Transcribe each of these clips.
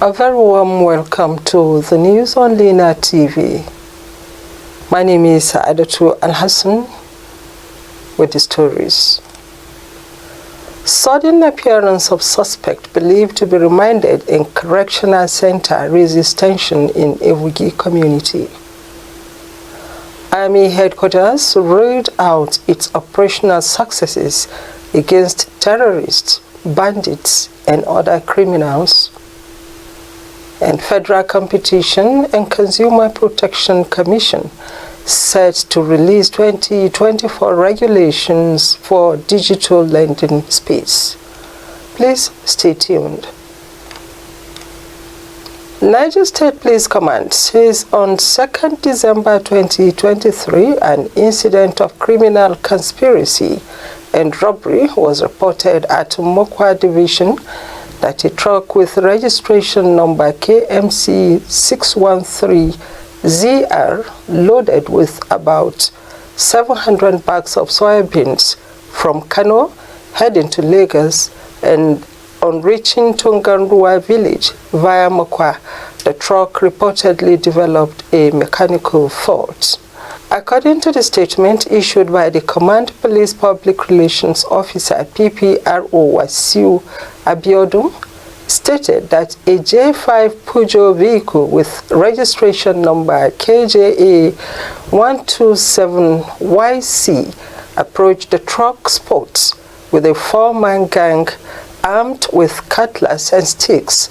A very warm welcome to the news on Lena TV. My name is Adatu Al-Hassan with the stories. Sudden appearance of suspect believed to be remanded in correctional center raises tension in Evugi community. Army headquarters rolled out its operational successes against terrorists, bandits, and other criminals. And Federal Competition and Consumer Protection Commission set to release 2024 regulations for digital lending space. Please stay tuned. Niger State Police Command says on 2nd December 2023, an incident of criminal conspiracy and robbery was reported at Mokwa Division that a truck with registration number KMC 613ZR loaded with about 700 bags of soybeans from Kano heading to Lagos, and on reaching Tungandua village via Mokwa, the truck reportedly developed a mechanical fault. According to the statement issued by the Command Police Public Relations Officer PPRO Wasiu Abiodun, stated that a J5 Peugeot vehicle with registration number KJA 127YC approached the truck spot with a four-man gang armed with cutlass and sticks,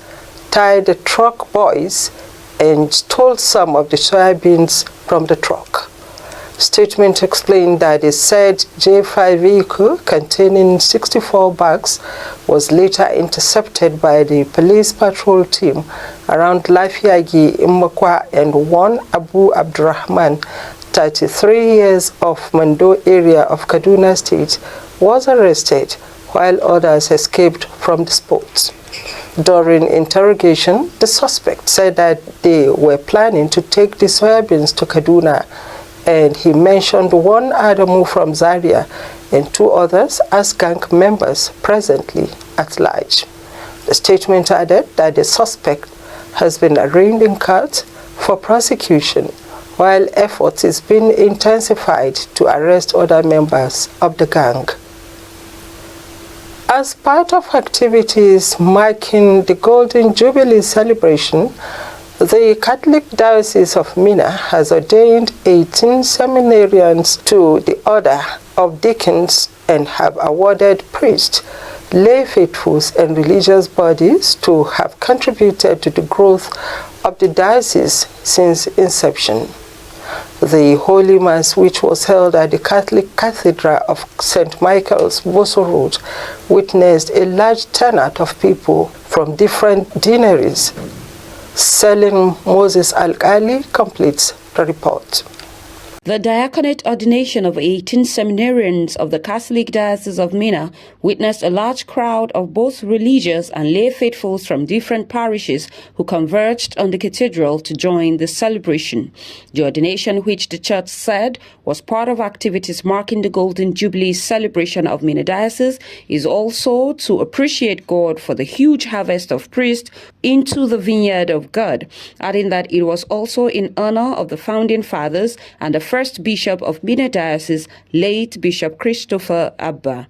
tied the truck boys, and stole some of the soybeans from the truck. Statement explained that the said J5 vehicle containing 64 bags was later intercepted by the police patrol team around Lafiagi in Mokwa, and one Abu Abdurrahman, 33 years, of Mando area of Kaduna State, was arrested, while others escaped from the spot. During interrogation, the suspect said that they were planning to take the soybeans to Kaduna, and he mentioned one Adamu from Zaria and two others as gang members presently at large. The statement added that the suspect has been arraigned in court for prosecution, while efforts is being intensified to arrest other members of the gang. As part of activities marking the Golden Jubilee celebration, the Catholic Diocese of Minna has ordained 18 seminarians to the Order of Deacons and have awarded priests, lay faithfuls, and religious bodies to have contributed to the growth of the diocese since inception. The Holy Mass, which was held at the Catholic Cathedral of St. Michael's, Boso Road, witnessed a large turnout of people from different deaneries. Selim Moses Al-Ali completes the report. The diaconate ordination of 18 seminarians of the Catholic Diocese of Minna witnessed a large crowd of both religious and lay faithfuls from different parishes who converged on the cathedral to join the celebration. The ordination, which the church said was part of activities marking the Golden Jubilee celebration of Minna Diocese, is also to appreciate God for the huge harvest of priests into the vineyard of God, adding that it was also in honor of the founding fathers and the first bishop of Minna Diocese, late Bishop Christopher Abba.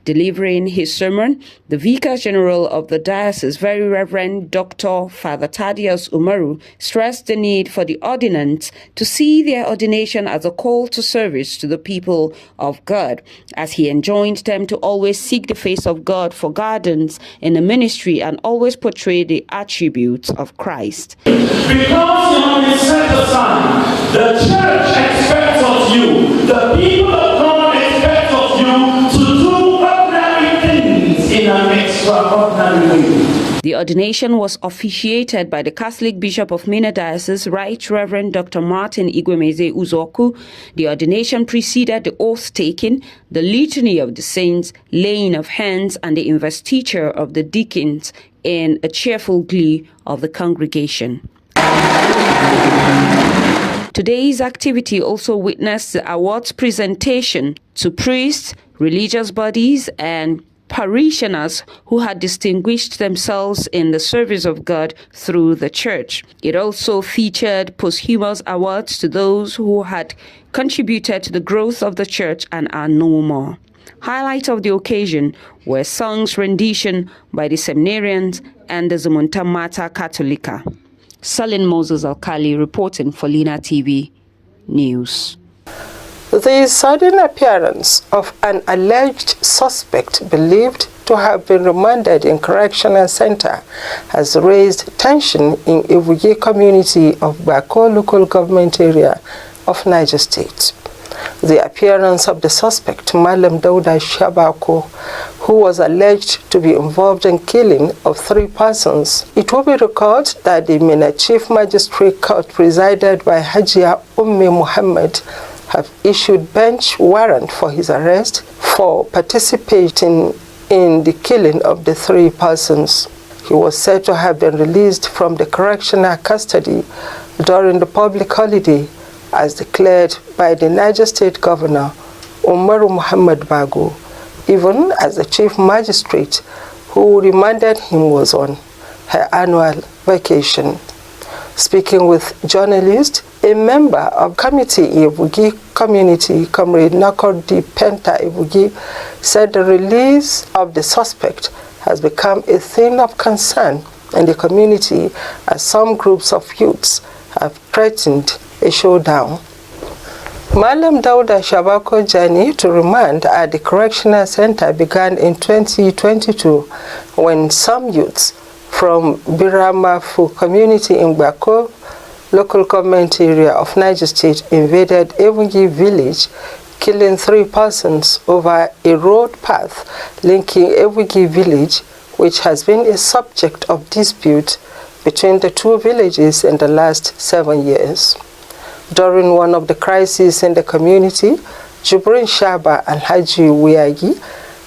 Delivering his sermon, the Vicar General of the Diocese, Very Reverend Dr. Father Thaddeus Umaru, stressed the need for the ordinants to see their ordination as a call to service to the people of God, as he enjoined them to always seek the face of God for guidance in the ministry and always portray the attributes of Christ. Because you have been set aside, the church expects of you, the people of God expect of you to do ordinary things in an extraordinary way. The ordination was officiated by the Catholic Bishop of Minna Diocese, Right Reverend Dr. Martin Igwemeze Uzoku. The ordination preceded the oath-taking, the litany of the saints, laying of hands, and the investiture of the deacons in a cheerful glee of the congregation. Today's activity also witnessed the awards presentation to priests, religious bodies, and parishioners who had distinguished themselves in the service of God through the church. It also featured posthumous awards to those who had contributed to the growth of the church and are no more. Highlights of the occasion were songs rendition by the seminarians and the Zumunta Mater Catholica. Salin Moses Alkali reporting for Lina TV News. The sudden appearance of an alleged suspect believed to have been remanded in correctional center has raised tension in Ivugi community of Bako local government area of Niger State. The appearance of the suspect, Malam Dauda Shabako, who was alleged to be involved in killing of 3 persons. It will be recalled that the Mina Chief Magistrate Court presided by Hajia Muhammad have issued bench warrant for his arrest for participating in the killing of the 3 persons. He was said to have been released from the correctional custody during the public holiday as declared by the Niger State Governor, Umaru Muhammad Bago, even as the Chief Magistrate who remanded him was on her annual vacation. Speaking with journalists, a member of committee in Ivugi community, Comrade Nakodi Penta Ivugi, said the release of the suspect has become a thing of concern in the community as some groups of youths have threatened a showdown. Malam Dauda Shabako journey to remand at the correctional center began in 2022 when some youths from Biramafu community in Bako local government area of Niger State invaded Ivugi village, killing 3 persons over a road path linking Ivugi village, which has been a subject of dispute between the 2 villages in the last 7 years. During one of the crises in the community, Jubrin Shaba and Haji Wiyagi,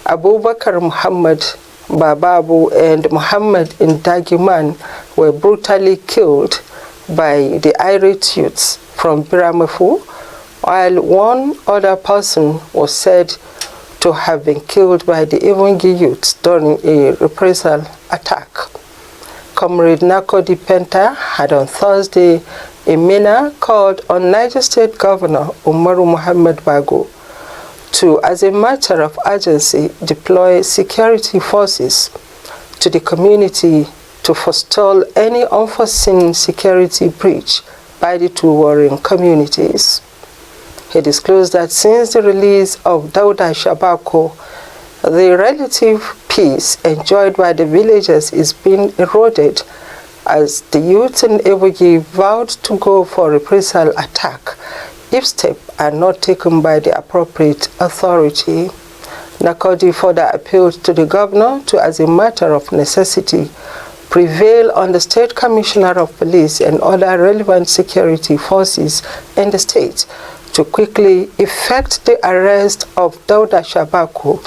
Abubakar Muhammad Bababu and Muhammad Indagiman were brutally killed by the irate youths from Biramafu, while one other person was said to have been killed by the Ivugi youths during a reprisal attack. Comrade Nakodi Penta had on Thursday a Mina called on Niger State Governor Umaru Muhammad Bago to, as a matter of urgency, deploy security forces to the community to forestall any unforeseen security breach by the 2 warring communities. He disclosed that since the release of Dauda Shabako, the relative peace enjoyed by the villagers is being eroded as the youth in Ivugi vowed to go for reprisal attack if steps are not taken by the appropriate authority. Nakodi further appealed to the governor to, as a matter of necessity, prevail on the State Commissioner of Police and other relevant security forces in the state to quickly effect the arrest of Dauda Shabako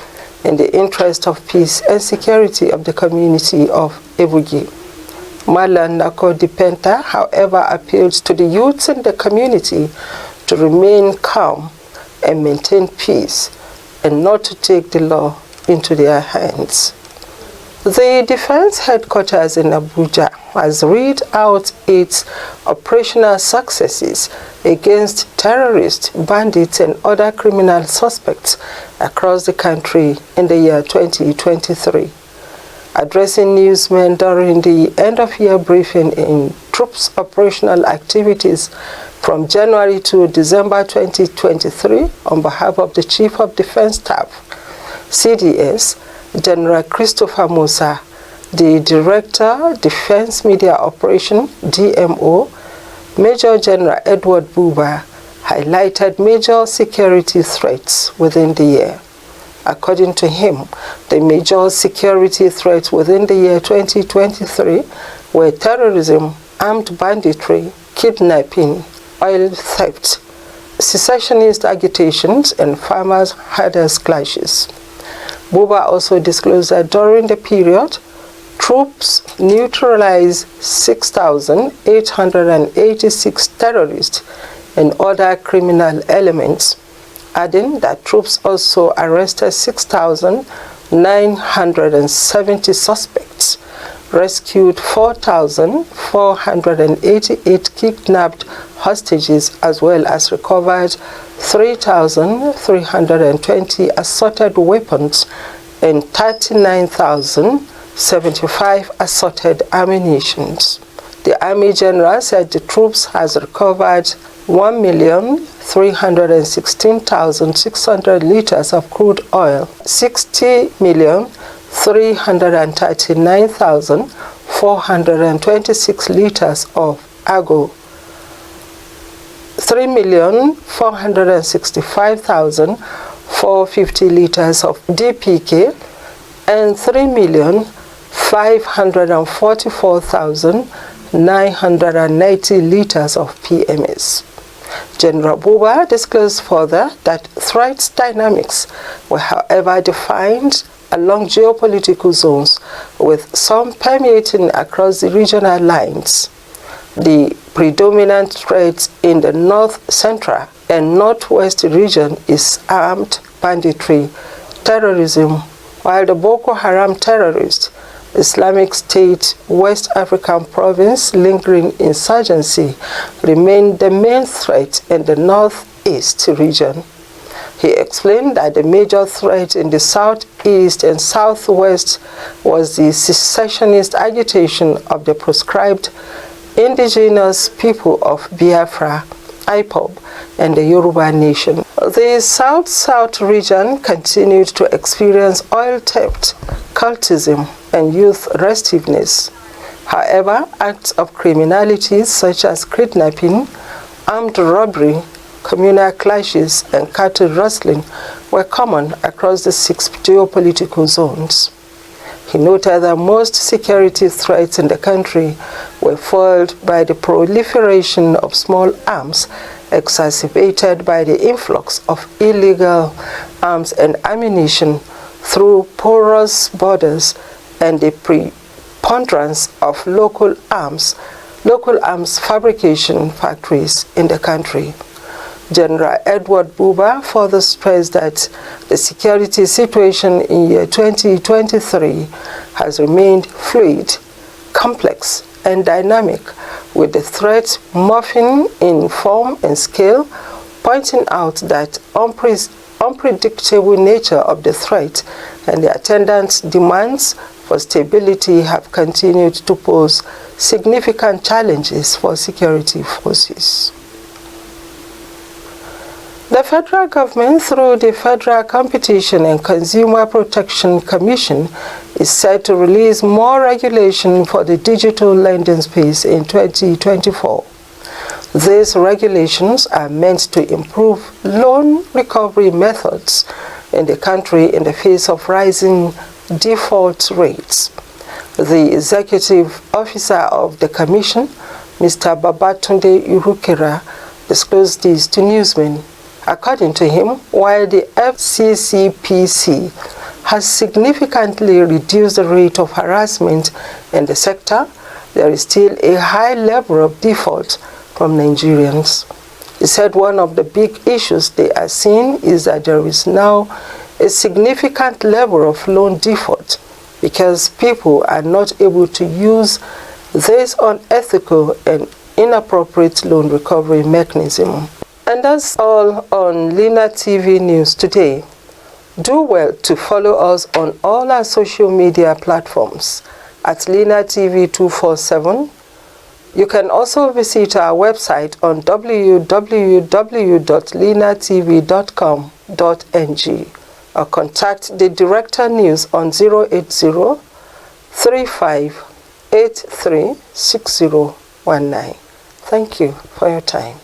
in the interest of peace and security of the community of Ivugi. Malam Nakodi Penta, however, appealed to the youths in the community to remain calm and maintain peace and not to take the law into their hands. The Defense Headquarters in Abuja has read out its operational successes against terrorists, bandits, and other criminal suspects across the country in the year 2023. Addressing newsmen during the end-of-year briefing in troops' operational activities from January to December 2023 on behalf of the Chief of Defense Staff, CDS, General Christopher Musa, the Director, Defense Media Operation, DMO, Major General Edward Buba, highlighted major security threats within the year. According to him, the major security threats within the year 2023 were terrorism, armed banditry, kidnapping, oil theft, secessionist agitations, and farmers-herders clashes. Buba also disclosed that during the period, troops neutralized 6,886 terrorists and other criminal elements, adding that troops also arrested 6,1 970 suspects, rescued 4,488 kidnapped hostages, as well as recovered 3,320 assorted weapons and 39,075 assorted ammunition. The Army General said the troops has recovered 1,316,600 liters of crude oil, 60,339,426 liters of agro, 3,465,450 liters of DPK, and 3,544,990 liters of PMS. General Buba disclosed further that threat dynamics were, however, defined along geopolitical zones, with some permeating across the regional lines. The predominant threat in the north central and northwest region is armed banditry, terrorism, while the Boko Haram terrorists, Islamic State, West African province lingering insurgency remain the main threat in the northeast region. He explained that the major threat in the southeast and southwest was the secessionist agitation of the proscribed indigenous people of Biafra, IPOB, and the Yoruba nation. The South-South region continued to experience oil theft, cultism, and youth restiveness. However, acts of criminality such as kidnapping, armed robbery, communal clashes, and cattle rustling were common across the 6 geopolitical zones. He noted that most security threats in the country were fueled by the proliferation of small arms, exacerbated by the influx of illegal arms and ammunition through porous borders and the preponderance of local arms fabrication factories in the country. General Edward Buba further stressed that the security situation in year 2023 has remained fluid, complex, and dynamic, with the threat morphing in form and scale, pointing out that unpredictable nature of the threat and the attendant demands for stability have continued to pose significant challenges for security forces. The federal government, through the Federal Competition and Consumer Protection Commission, is set to release more regulation for the digital lending space in 2024. These regulations are meant to improve loan recovery methods in the country in the face of rising default rates. The executive officer of the commission, Mr. Babatunde Irukera, disclosed this to newsmen. According to him, while the FCCPC has significantly reduced the rate of harassment in the sector, there is still a high level of default from Nigerians. He said one of the big issues they are seeing is that there is now a significant level of loan default because people are not able to use this unethical and inappropriate loan recovery mechanism. And that's all on Lina TV News today. Do well to follow us on all our social media platforms at Lina TV 247. You can also visit our website on www.linatv.com.ng or contact the Director News on 080 3583 6019. Thank you for your time.